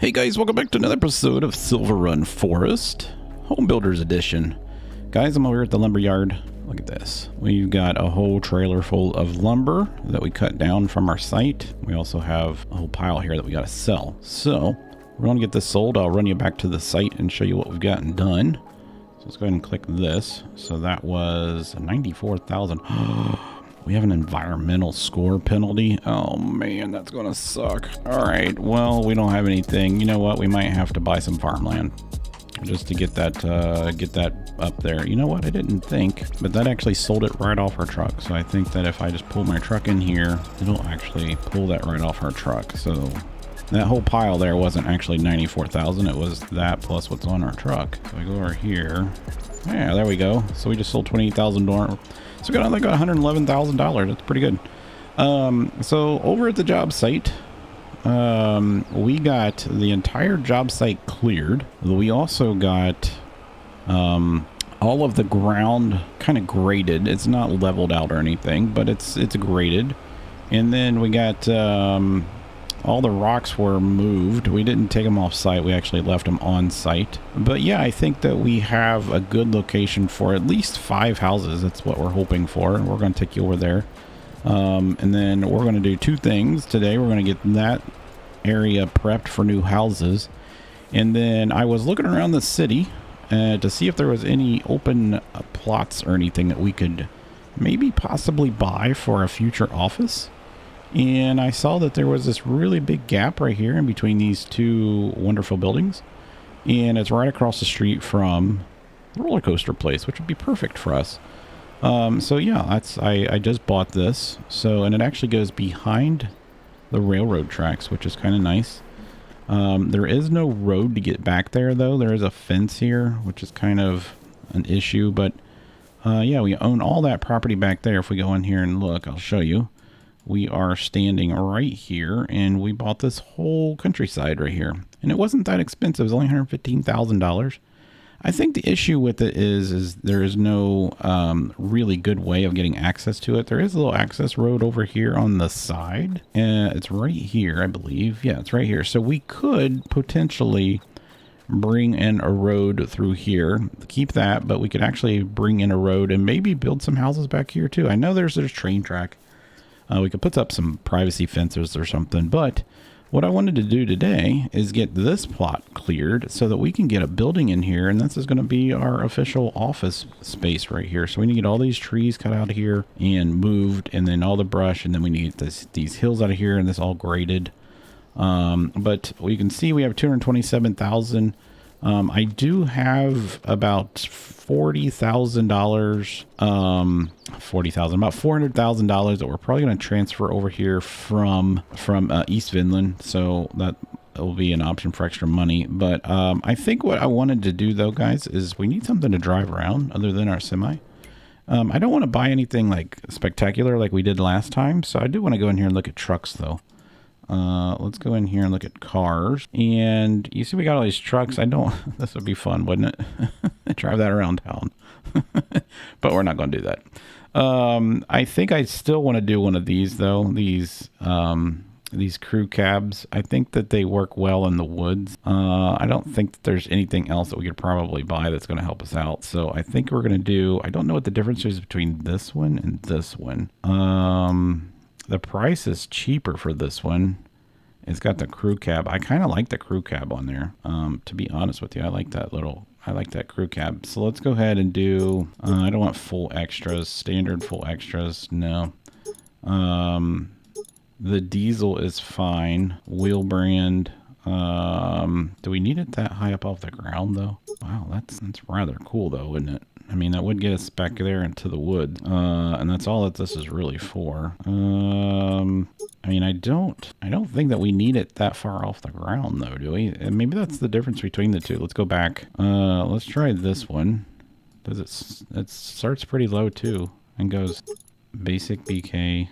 Hey guys, welcome back to another episode of Silver Run Forest, Home Builders Edition. Guys, I'm over here at the lumber yard. Look at this. We've got a whole trailer full of lumber that we cut down from our site. We also have a whole pile here that we got to sell. So we're going to get this sold. I'll run you back to the site and show you what we've gotten done. So let's go ahead and click this. So that was 94,000. We have an environmental score penalty. Oh man, that's gonna suck. All right, well, we don't have anything. You know what? We might have to buy some farmland just to get that up there. You know what? I didn't think, but that actually sold it right off our truck. So I think that if I just pull my truck in here, it'll actually pull that right off our truck. So that whole pile there wasn't actually 94,000. It was that plus what's on our truck. So I go over here. Yeah, there we go. So we just sold $28,000. So we got like $111,000. That's pretty good. So over at the job site, we got the entire job site cleared. We also got all of the ground kind of graded. It's not leveled out or anything, but it's graded. And then we got all the rocks were moved. We didn't take them off site. We actually left them on site. But yeah, I think that we have a good location for at least 5 houses. That's what we're hoping for. We're going to take you over there. And then we're going to do 2 things today. We're going to get that area prepped for new houses. And then I was looking around the city to see if there was any open plots or anything that we could maybe possibly buy for a future office. And I saw that there was this really big gap right here in between these 2 wonderful buildings. And it's right across the street from the roller coaster place, which would be perfect for us. So yeah, I just bought this. So, and it actually goes behind the railroad tracks, which is kind of nice. There is no road to get back there though. There is a fence here, which is kind of an issue, but yeah, we own all that property back there. If we go in here and look, I'll show you. We are standing right here, and we bought this whole countryside right here. And it wasn't that expensive. It was only $115,000. I think the issue with it is there is no really good way of getting access to it. There is a little access road over here on the side. It's right here, I believe. Yeah, it's right here. So we could potentially bring in a road through here, keep that, but we could actually bring in a road and maybe build some houses back here too. I know there's a train track. We could put up some privacy fences or something, but what I wanted to do today is get this plot cleared so that we can get a building in here, and this is going to be our official office space right here. So we need to get all these trees cut out of here and moved, and then all the brush, and then we need these hills out of here, and this all graded. But we can see we have 227,000. I do have about $40,000, about $400,000 that we're probably going to transfer over here from East Vinland. So that will be an option for extra money. But I think what I wanted to do though, guys, is we need something to drive around other than our semi. I don't want to buy anything like spectacular like we did last time. So I do want to go in here and look at trucks though. Let's go in here and look at cars. And you see we got all these trucks. This would be fun, wouldn't it? Drive that around town. But we're not going to do that. I think I still want to do one of these though. These crew cabs. I think that they work well in the woods. I don't think that there's anything else that we could probably buy that's going to help us out. So I think we're going to do, I don't know what the difference is between this one and this one. The price is cheaper for this one. It's got the crew cab. I kind of like the crew cab on there. To be honest with you, I like that crew cab. So let's go ahead and do, I don't want full extras, standard full extras. No. The diesel is fine. Wheel brand. Do we need it that high up off the ground though? Wow, that's rather cool though, isn't it? I mean, that would get us back there into the woods. And that's all that this is really for. I mean, I don't think that we need it that far off the ground though, do we? And maybe that's the difference between the two. Let's go back. Let's try this one. It starts pretty low too and goes basic BK,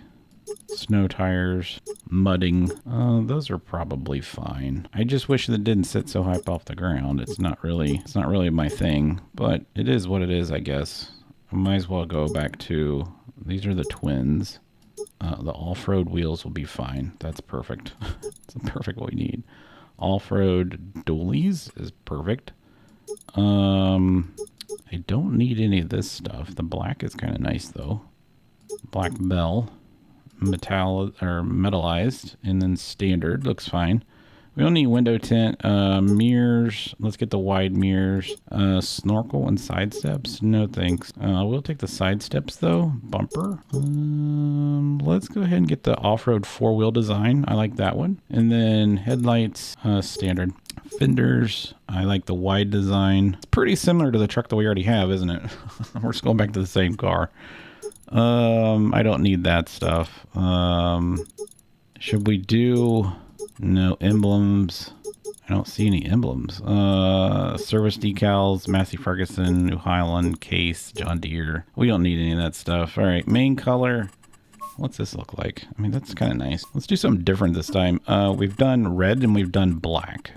snow tires, mudding. Those are probably fine. I just wish that it didn't sit so high up off the ground. It's not really my thing, but it is what it is, I guess. I might as well go back to, these are the twins. The off-road wheels will be fine. That's perfect. It's perfect what we need. Off-road dualies is perfect. I don't need any of this stuff. The black is kind of nice though. Black bell, metallized, and then standard looks fine. We don't need window tint. Mirrors. Let's get the wide mirrors. Snorkel and side steps. No thanks. We'll take the side steps though. Bumper. Let's go ahead and get the off-road four-wheel design. I like that one. And then headlights. Standard. Fenders. I like the wide design. It's pretty similar to the truck that we already have, isn't it? We're just going back to the same car. I don't need that stuff. Should we do... No emblems. I don't see any emblems. Service decals, Massey Ferguson, New Highland, Case, John Deere. We don't need any of that stuff. All right, main color. What's this look like? I mean, that's kind of nice. Let's do something different this time. We've done red and we've done black.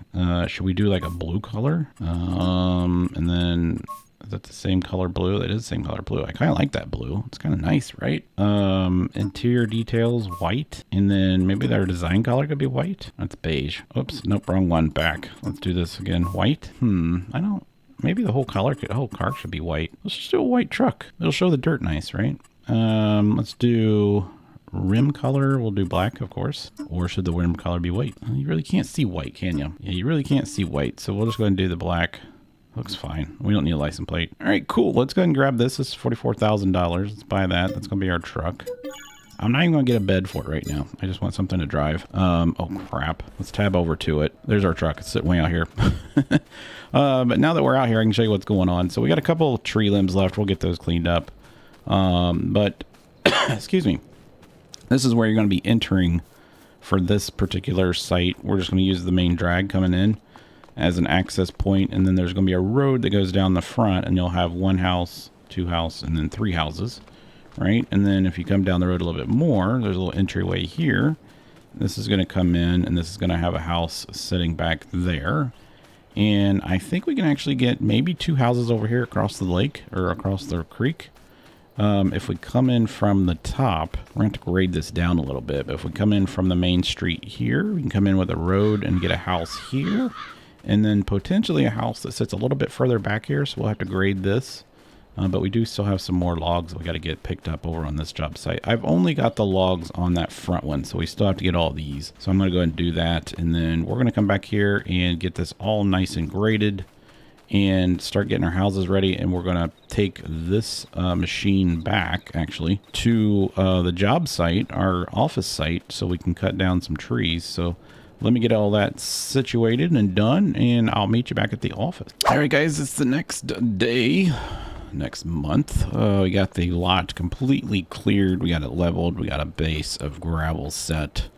Should we do like a blue color? And then... Is that the same color blue? That is the same color blue. I kind of like that blue. It's kind of nice, right? Interior details, white. And then maybe their design color could be white. That's beige. Oops, nope, wrong one. Back. Let's do this again. White? I don't... Maybe the whole car should be white. Let's just do a white truck. It'll show the dirt nice, right? Let's do... Rim color, we'll do black, of course. Or should the rim color be white? You really can't see white, can you? Yeah, you really can't see white. So we'll just go ahead and do the black. Looks fine. We don't need a license plate. All right, cool. Let's go ahead and grab this. This is $44,000. Let's buy that. That's going to be our truck. I'm not even going to get a bed for it right now. I just want something to drive. Oh, crap. Let's tab over to it. There's our truck. It's sitting way out here. But now that we're out here, I can show you what's going on. So we got a couple tree limbs left. We'll get those cleaned up. But, excuse me. This is where you're going to be entering for this particular site. We're just going to use the main drag coming in as an access point, and then there's going to be a road that goes down the front, and you'll have one house, two houses, and then three houses, right? And then if you come down the road a little bit more, there's a little entryway here. This is going to come in, and this is going to have a house sitting back there. And I think we can actually get maybe two houses over here across the lake or across the creek. If we come in from the top, we're going to have to grade this down a little bit, but if we come in from the main street here, we can come in with a road and get a house here. And then potentially a house that sits a little bit further back here, so we'll have to grade this. But we do still have some more logs we got to get picked up over on this job site. I've only got the logs on that front one, so we still have to get all these. So I'm going to go ahead and do that, and then we're going to come back here and get this all nice and graded and start getting our houses ready. And we're going to take this machine back, actually, to the job site, our office site, so we can cut down some trees. So... let me get all that situated and done, and I'll meet you back at the office. All right, guys, it's the next day, next month. We got the lot completely cleared. We got it leveled. We got a base of gravel set.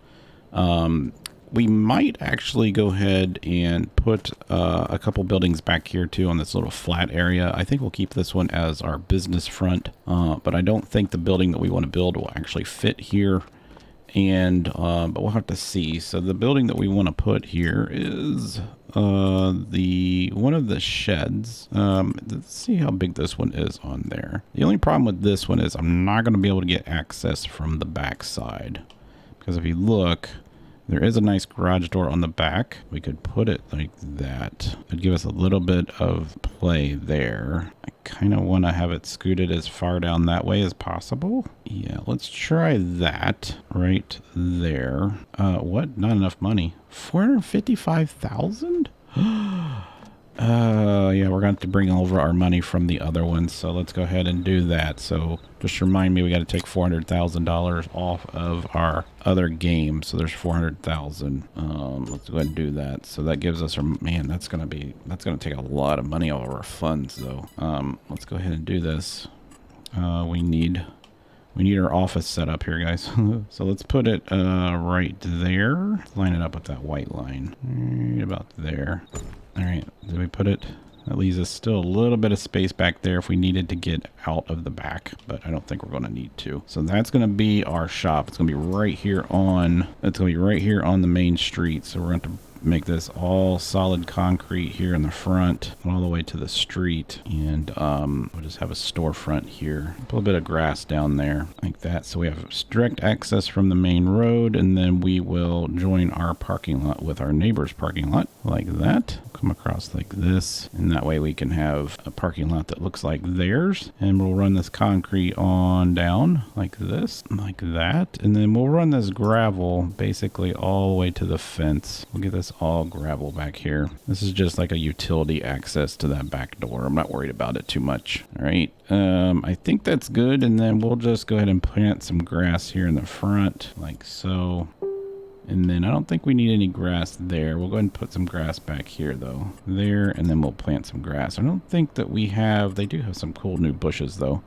We might actually go ahead and put a couple buildings back here, too, on this little flat area. I think we'll keep this one as our business front, but I don't think the building that we want to build will actually fit here. And but we'll have to see. So the building that we want to put here is the one of the sheds. Let's see how big this one is on there. The only problem with this one is I'm not going to be able to get access from the back side, because if you look, there is a nice garage door on the back. We could put it like that. It'd give us a little bit of play there. I kind of want to have it scooted as far down that way as possible. Yeah, let's try that right there. What? Not enough money. 455,000? Yeah, we're going to have to bring over our money from the other ones, so let's go ahead and do that. So just remind me, we got to take $400,000 off of our other game, so there's 400,000. Let's go ahead and do that. So that gives us our, man, that's going to take a lot of money out of our funds, though. Let's go ahead and do this. We need our office set up here, guys. So let's put it right there. Line it up with that white line. Right about there. All right, did we put it? That leaves us still a little bit of space back there if we needed to get out of the back, but I don't think we're going to need to. So that's going to be our shop. It's going to be right here on, the main street. So we're going to make this all solid concrete here in the front, all the way to the street. And we'll just have a storefront here. A little bit of grass down there like that. So we have direct access from the main road, and then we will join our parking lot with our neighbor's parking lot like that. Come across like this, and that way we can have a parking lot that looks like theirs. And we'll run this concrete on down like this, like that. And then we'll run this gravel basically all the way to the fence. We'll get this all gravel back here. This is just like a utility access to that back door. I'm not worried about it too much. All right. I think that's good. And then we'll just go ahead and plant some grass here in the front like so. And then I don't think we need any grass there. We'll go ahead and put some grass back here though. There, and then we'll plant some grass. I don't think that we have, they do have some cool new bushes though.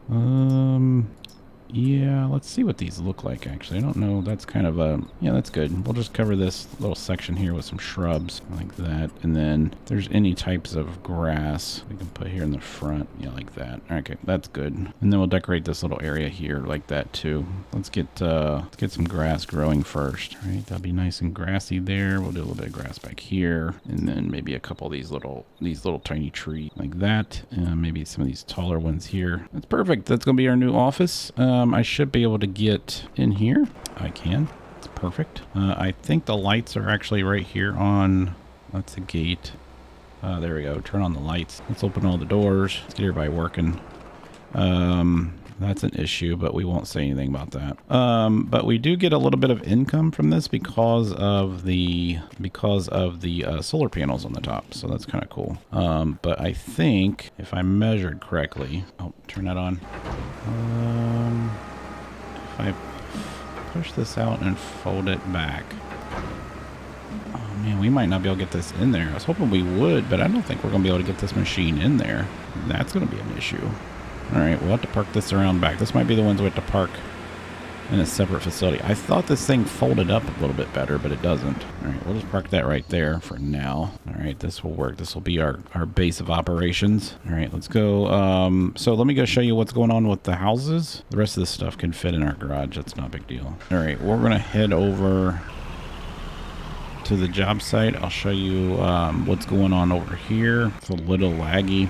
Yeah, let's see what these look like actually. I don't know, that's kind of a, yeah, that's good. We'll just cover this little section here with some shrubs like that. And then if there's any types of grass we can put here in the front, yeah, like that. Okay, that's good. And then we'll decorate this little area here like that too. Let's get some grass growing first, right? That'll be nice and grassy there. We'll do a little bit of grass back here, and then maybe a couple of these little tiny trees like that. Maybe some of these taller ones here. That's perfect. That's gonna be our new office. I should be able to get in here. I can. It's perfect. I think the lights are actually right here on, that's a gate. There we go. Turn on the lights. Let's open all the doors. Let's get everybody working. That's an issue, but we won't say anything about that. But we do get a little bit of income from this because of the solar panels on the top. So that's kind of cool. But I think if I measured correctly, oh, turn that on. If I push this out and fold it back. Oh man, we might not be able to get this in there. I was hoping we would, but I don't think we're going to be able to get this machine in there. That's going to be an issue. All right, we'll have to park this around back. This might be the ones we have to park in a separate facility. I thought this thing folded up a little bit better, but it doesn't. All right, we'll just park that right there for now. All right, this will work. This will be our base of operations. All right, let's go. So let me go show you what's going on with the houses. The rest of this stuff can fit in our garage. That's not a big deal. All right, we're going to head over to the job site. I'll show you what's going on over here. It's a little laggy.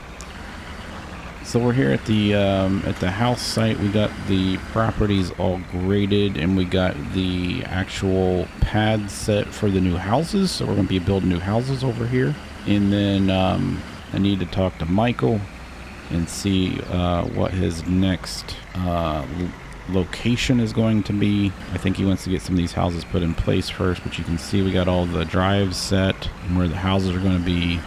So we're here at the house site. We got the properties all graded, and we got the actual pad set for the new houses. So we're going to be building new houses over here. And then I need to talk to Michael and see what his next location is going to be. I think he wants to get some of these houses put in place first, but you can see we got all the drives set and where the houses are going to be.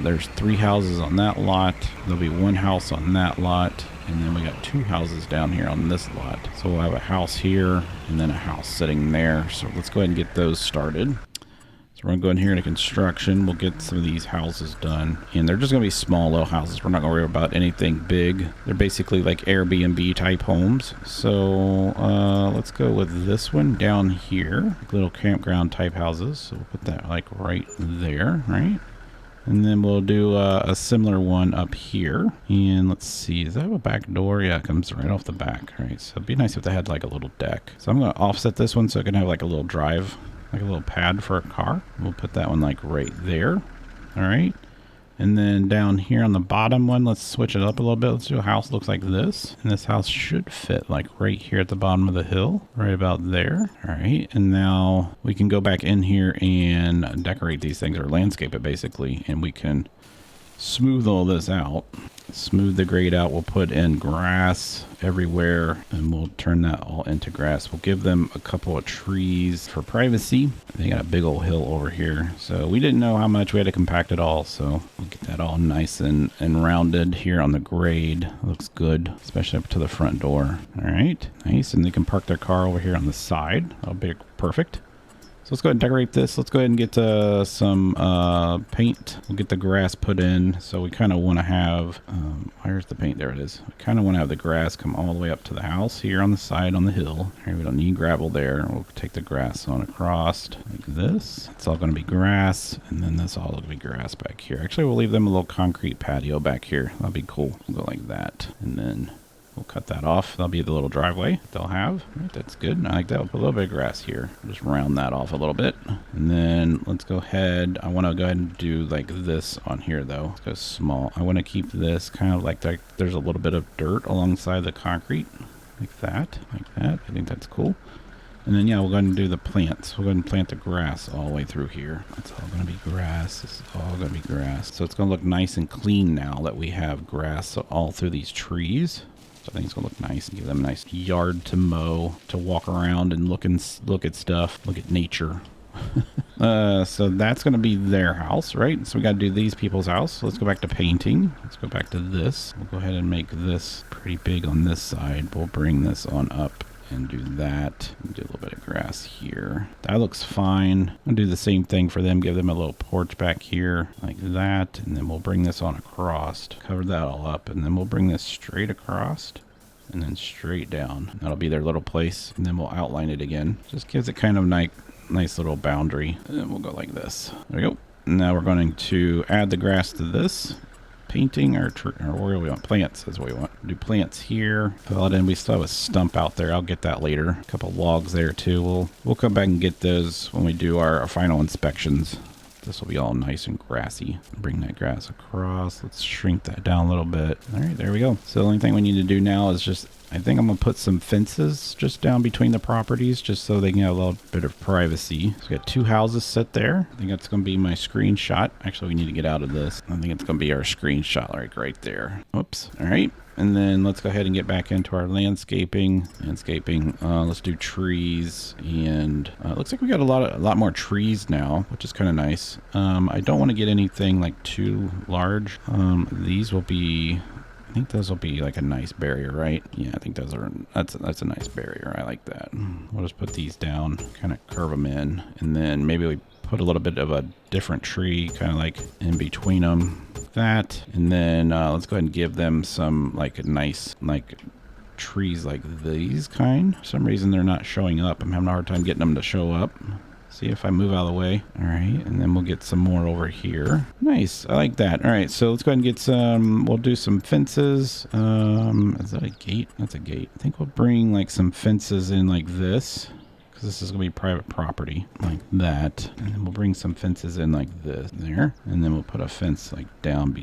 There's 3 houses on that lot. There'll be 1 house on that lot. And then we got 2 houses down here on this lot. So we'll have a house here and then a house sitting there. So let's go ahead and get those started. So we're going to go in here into construction. We'll get some of these houses done. And they're just going to be small little houses. We're not going to worry about anything big. They're basically like Airbnb type homes. So let's go with this one down here. Like little campground type houses. So we'll put that like right there, right? And then we'll do a similar one up here. And let's see, does that have a back door? Yeah, it comes right off the back. All right, so it'd be nice if they had like a little deck. So I'm going to offset this one so it can have like a little drive, like a little pad for a car. We'll put that one like right there. All right. And then down here on the bottom one, let's switch it up a little bit. Let's do a house looks like this. And this house should fit like right here at the bottom of the hill, right about there. All right. And now we can go back in here and decorate these things or landscape it basically. And we can smooth all this out. Smooth the grade out. We'll put in grass everywhere and we'll turn that all into grass. We'll give them a couple of trees for privacy. They got a big old hill over here. So we didn't know how much we had to compact it all. So we'll get that all nice and rounded here on the grade. Looks good, especially up to the front door. All right, nice. And they can park their car over here on the side. That'll be perfect. So let's go ahead and decorate this. Let's go ahead and get some paint. We'll get the grass put in. So we kind of want to have, where's the paint? There it is. We kind of want to have the grass come all the way up to the house here on the side on the hill. Here, we don't need gravel there. We'll take the grass on across like this. It's all going to be grass. And then this all will be grass back here. Actually, we'll leave them a little concrete patio back here. That'll be cool. We'll go like that. And then We'll cut that off. That'll be the little driveway they'll have. Right, that's good. I like that. We'll put a little bit of grass here. Just round that off a little bit. And then let's go ahead. I want to go ahead and do like this on here though. Let's go small. I want to keep this kind of like there's a little bit of dirt alongside the concrete. Like that. Like that. I think that's cool. And then, yeah, we'll go ahead and do the plants. We'll go ahead and plant the grass all the way through here. It's all going to be grass. This is all going to be grass. So it's going to look nice and clean now that we have grass all through these trees. So I think it's going to look nice. Give them a nice yard to mow, to walk around and look at stuff. Look at nature. So that's going to be their house, right? So we got to do these people's house. So let's go back to painting. Let's go back to this. We'll go ahead and make this pretty big on this side. We'll bring this on up and do that. Do a little bit of grass here. That looks fine. I'll do the same thing for them. Give them a little porch back here like that. And then we'll bring this on across. Cover that all up. And then we'll bring this straight across and then straight down. That'll be their little place. And then we'll outline it again. Just gives it kind of nice little boundary. And then we'll go like this. There we go. Now we're going to add the grass to this. Painting or where do we want? Plants is what we want. Do plants here. Fill it in. We still have a stump out there. I'll get that later. A couple logs there too. We'll come back and get those when we do our final inspections. This will be all nice and grassy. Bring that grass across. Let's shrink that down a little bit. All right, there we go. So the only thing we need to do now is just, I think I'm going to put some fences just down between the properties just so they can have a little bit of privacy. So we got 2 houses set there. I think that's going to be my screenshot. Actually, we need to get out of this. I think it's going to be our screenshot right there. Oops. All right. And then let's go ahead and get back into our landscaping. Let's do trees, and it looks like we got a lot more trees now, which is kind of nice. I don't want to get anything like too large. These will be, I think those will be like a nice barrier, right? Yeah, I think that's a nice barrier. I like that. We'll just put these down, kind of curve them in, and then maybe we put a little bit of a different tree kind of like in between them. That, and then let's go ahead and give them some like nice like trees like these kind. For some reason they're not showing up. I'm having a hard time getting them to show up. See if I move out of the way. All right, and then we'll get some more over here. Nice, I like that. All right, so let's go ahead and get some, we'll do some fences. Is that a gate? That's a gate. I think we'll bring like some fences in like this, because this is going to be private property like that. And then we'll bring some fences in like this there. And then we'll put a fence like down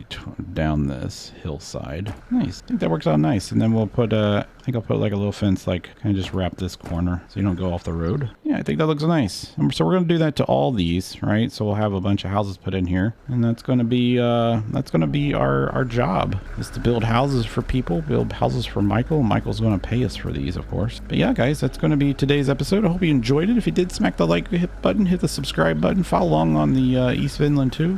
this hillside. Nice. I think that works out nice. And then we'll put I think I'll put like a little fence, like kind of just wrap this corner so you don't go off the road. Yeah, I think that looks nice. So we're going to do that to all these, right? So we'll have a bunch of houses put in here, and that's going to be our job, is to build houses for people, build houses for Michael. Michael's going to pay us for these, of course. But yeah, guys, that's going to be today's episode. I hope you enjoyed it. If you did, smack the like button, hit the subscribe button, follow along on the East Vinland too.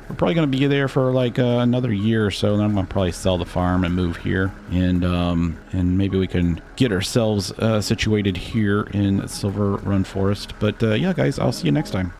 We're probably going to be there for like another year or so, and then I'm going to probably sell the farm and move here, and maybe we can get ourselves situated here in Silver Run Forest. But yeah, guys, I'll see you next time.